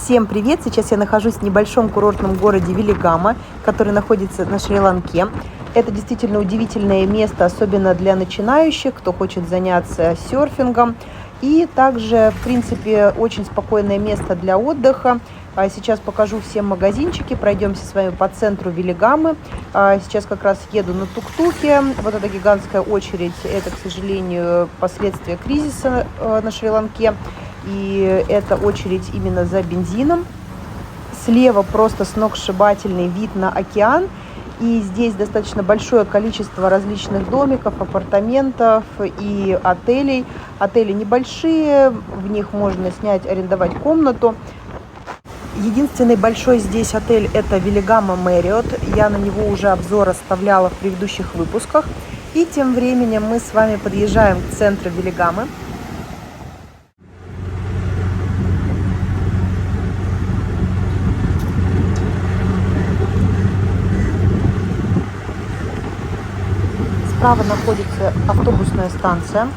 Всем привет! Сейчас я нахожусь в небольшом курортном городе Велигама, который находится на Шри-Ланке. Это действительно удивительное место, особенно для начинающих, кто хочет заняться серфингом. И также, в принципе, очень спокойное место для отдыха. Сейчас покажу все магазинчики, пройдемся с вами по центру Велигамы. Сейчас как раз еду на тук-туке. Вот эта гигантская очередь, это, к сожалению, последствия кризиса на Шри-Ланке. И это очередь именно за бензином. Слева просто сногсшибательный вид на океан. И здесь достаточно большое количество различных домиков, апартаментов и отелей. Отели небольшие, в них можно снять, арендовать комнату. Единственный большой здесь отель — это Велигама Marriott. Я на него уже обзор оставляла в предыдущих выпусках. И тем временем мы с вами подъезжаем к центру Велигамы. Справа находится автобусная станция.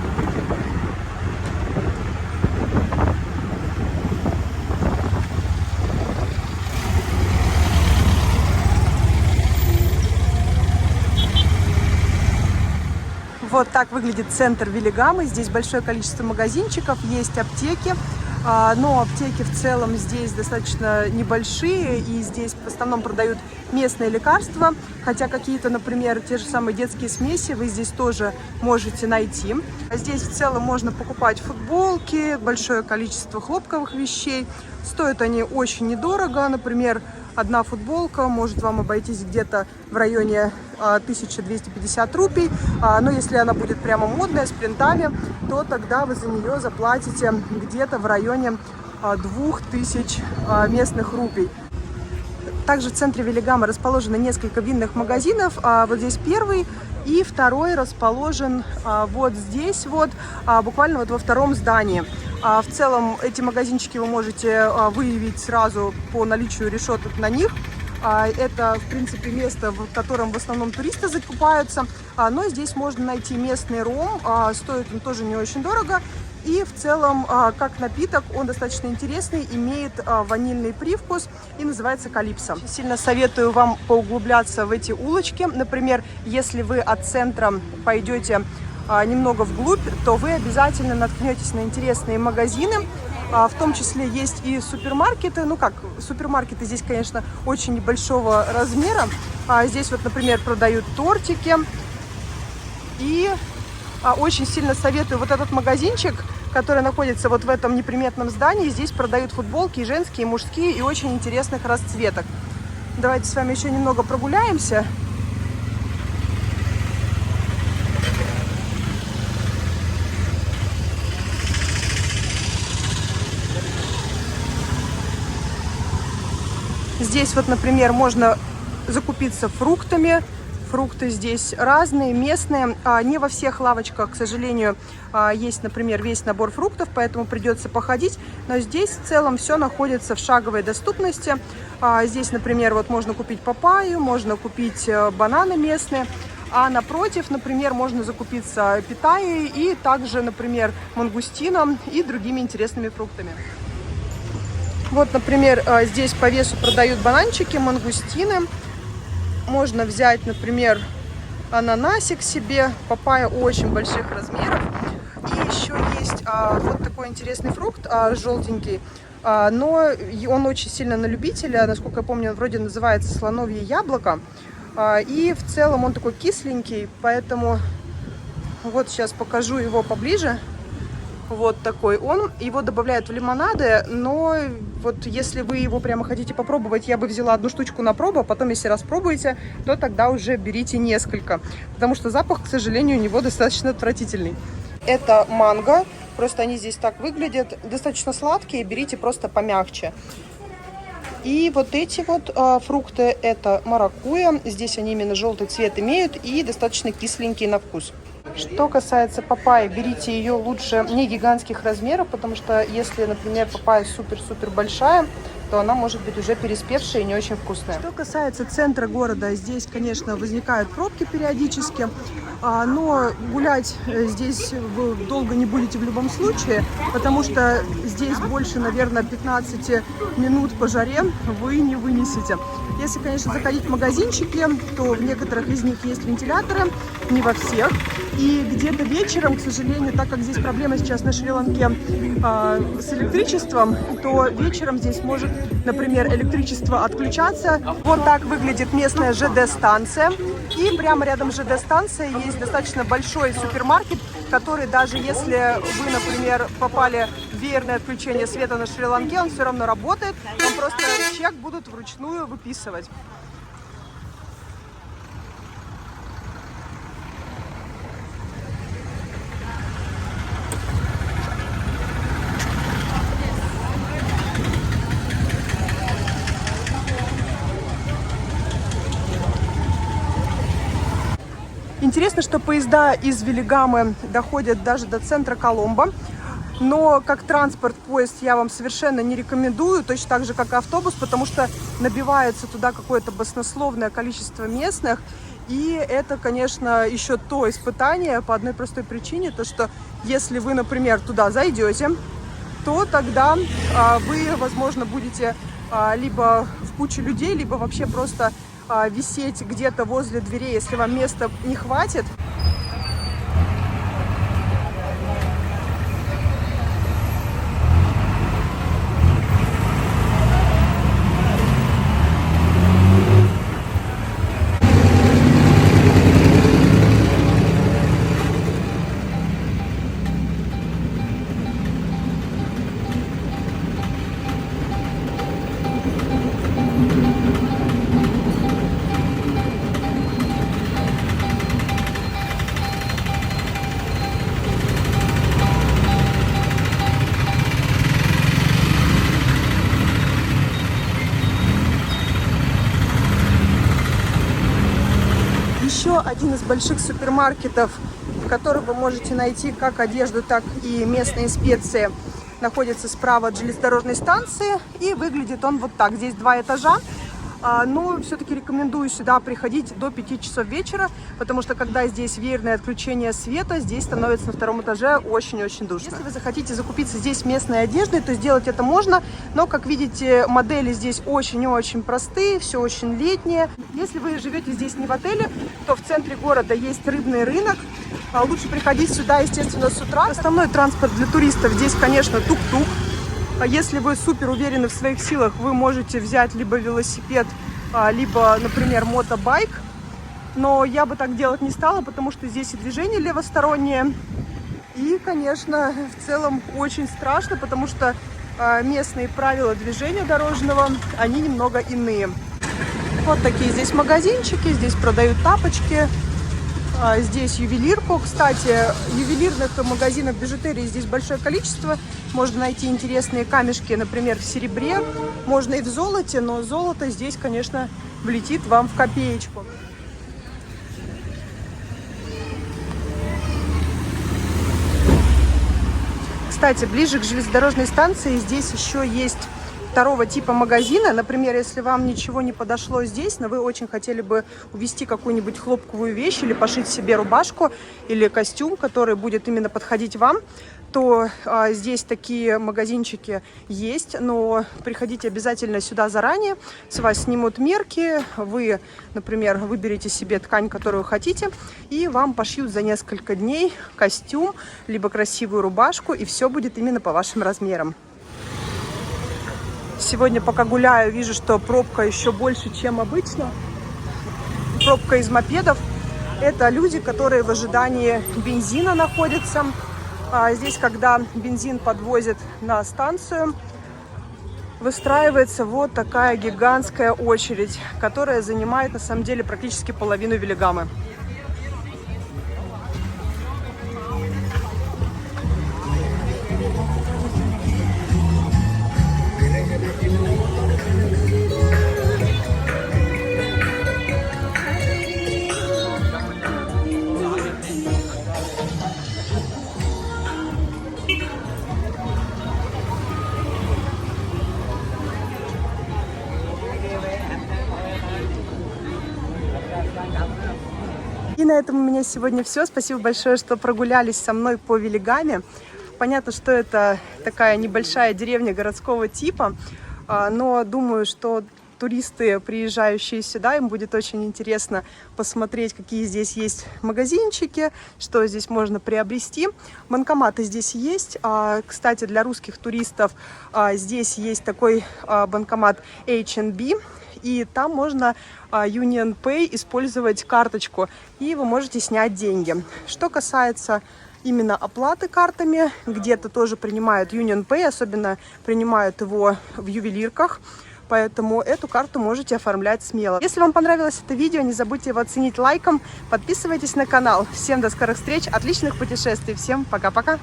Вот так выглядит центр Велигамы. Здесь большое количество магазинчиков, есть аптеки. Но аптеки в целом здесь достаточно небольшие, и здесь в основном продают местные лекарства, хотя какие-то, например, те же самые детские смеси вы здесь тоже можете найти. Здесь в целом можно покупать футболки, большое количество хлопковых вещей. Стоят они очень недорого, например, одна футболка может вам обойтись где-то в районе 1250 рупий, но если она будет прямо модная, с принтами, то тогда вы за нее заплатите где-то в районе 2000 местных рупий. Также в центре Велигамы расположено несколько винных магазинов. Вот здесь первый и второй расположен вот здесь, вот, буквально вот во втором здании. В целом эти магазинчики вы можете выявить сразу по наличию решеток на них. Это, в принципе, место, в котором в основном туристы закупаются. Но здесь можно найти местный ром, стоит он тоже не очень дорого. И в целом, как напиток, он достаточно интересный, имеет ванильный привкус и называется Калипсо. Сильно советую вам поуглубляться в эти улочки. Например, если вы от центра пойдете немного вглубь, то вы обязательно наткнетесь на интересные магазины. В том числе есть и супермаркеты. Ну как, супермаркеты здесь, конечно, очень небольшого размера. Здесь вот, например, продают тортики. И очень сильно советую вот этот магазинчик, который находится вот в этом неприметном здании. Здесь продают футболки и женские, и мужские, и очень интересных расцветок. Давайте с вами еще немного прогуляемся. Здесь вот, например, можно закупиться фруктами. Фрукты здесь разные, местные. Не во всех лавочках, к сожалению, есть, например, весь набор фруктов, поэтому придется походить. Но здесь в целом все находится в шаговой доступности. Здесь, например, вот можно купить папайю, можно купить бананы местные. А напротив, например, можно закупиться питаей и также, например, мангустином и другими интересными фруктами. Вот, например, здесь по весу продают бананчики, мангустины. Можно взять, например, ананасик себе, папайя очень больших размеров. И еще есть вот такой интересный фрукт, желтенький, но он очень сильно на любителя. Насколько я помню, он вроде называется слоновье яблоко. И в целом он такой кисленький, поэтому вот сейчас покажу его поближе. Вот такой он. Его добавляют в лимонады, но вот если вы его прямо хотите попробовать, я бы взяла одну штучку на пробу, а потом, если распробуете, то тогда уже берите несколько, потому что запах, к сожалению, у него достаточно отвратительный. Это манго, просто они здесь так выглядят, достаточно сладкие, берите просто помягче. И вот эти вот фрукты, это маракуйя, здесь они именно желтый цвет имеют и достаточно кисленькие на вкус. Что касается папайи, берите ее лучше не гигантских размеров, потому что если, например, папайя супер-супер большая, то она может быть уже переспевшая и не очень вкусная. Что касается центра города, здесь, конечно, возникают пробки периодически, но гулять здесь вы долго не будете в любом случае, потому что здесь больше, наверное, 15 минут по жаре вы не вынесете. Если, конечно, заходить в магазинчики, то в некоторых из них есть вентиляторы, не во всех. И где-то вечером, к сожалению, так как здесь проблема сейчас на Шри-Ланке с электричеством, то вечером здесь может, например, электричество отключаться. Вот так выглядит местная ЖД-станция. И прямо рядом с ЖД-станцией есть достаточно большой супермаркет, который, даже если вы, например, попали в веерное отключение света на Шри-Ланке, он все равно работает. Вам просто чек будут вручную выписывать. Интересно, что поезда из Велигамы доходят даже до центра Коломбо, но как транспорт поезд я вам совершенно не рекомендую, точно так же, как и автобус, потому что набивается туда какое-то баснословное количество местных, и это, конечно, еще то испытание по одной простой причине, то что если вы, например, туда зайдете, то тогда вы, возможно, будете либо в куче людей, либо вообще просто висеть где-то возле дверей, если вам места не хватит. Еще один из больших супермаркетов, в которых вы можете найти как одежду, так и местные специи, находится справа от железнодорожной станции, и выглядит он вот так. Здесь 2 этажа, но все-таки рекомендую сюда приходить до 5 часов вечера, потому что когда здесь веерное отключение света, здесь становится на 2-м этаже очень-очень душно. Если вы захотите закупиться здесь местной одеждой, то сделать это можно, но, как видите, модели здесь очень-очень простые, все очень летнее. Если вы живете здесь не в отеле, то в центре города есть рыбный рынок. Лучше приходить сюда, естественно, с утра. Основной транспорт для туристов здесь, конечно, тук-тук. Если вы супер уверены в своих силах, вы можете взять либо велосипед, либо, например, мотобайк. Но я бы так делать не стала, потому что здесь и движение левостороннее. И, конечно, в целом очень страшно, потому что местные правила движения дорожного, они немного иные. Вот такие здесь магазинчики, здесь продают тапочки. Здесь ювелирку. Кстати, ювелирных магазинов бижутерии здесь большое количество. Можно найти интересные камешки, например, в серебре. Можно и в золоте, но золото здесь, конечно, влетит вам в копеечку. Кстати, ближе к железнодорожной станции здесь еще есть 2-го типа магазина. Например, если вам ничего не подошло здесь, но вы очень хотели бы увезти какую-нибудь хлопковую вещь или пошить себе рубашку или костюм, который будет именно подходить вам, то здесь такие магазинчики есть, но приходите обязательно сюда заранее, с вас снимут мерки, вы, например, выберете себе ткань, которую хотите, и вам пошьют за несколько дней костюм, либо красивую рубашку, и все будет именно по вашим размерам. Сегодня, пока гуляю, вижу, что пробка еще больше, чем обычно. Пробка из мопедов. Это люди, которые в ожидании бензина находятся. Здесь, когда бензин подвозят на станцию, выстраивается вот такая гигантская очередь, которая занимает, на самом деле, практически половину Велигамы. на этом у меня сегодня все. Спасибо большое, что прогулялись со мной по Вилигаме. Понятно, что это такая небольшая деревня городского типа, но думаю, что туристы, приезжающие сюда, им будет очень интересно посмотреть, какие здесь есть магазинчики, что здесь можно приобрести. Банкоматы здесь есть. Кстати, для русских туристов здесь есть такой банкомат H&B, и там можно Union Pay использовать карточку, и вы можете снять деньги. Что касается именно оплаты картами, где-то тоже принимают Union Pay, особенно принимают его в ювелирках. Поэтому эту карту можете оформлять смело. Если вам понравилось это видео, не забудьте его оценить лайком. Подписывайтесь на канал. Всем до скорых встреч, отличных путешествий. Всем пока-пока.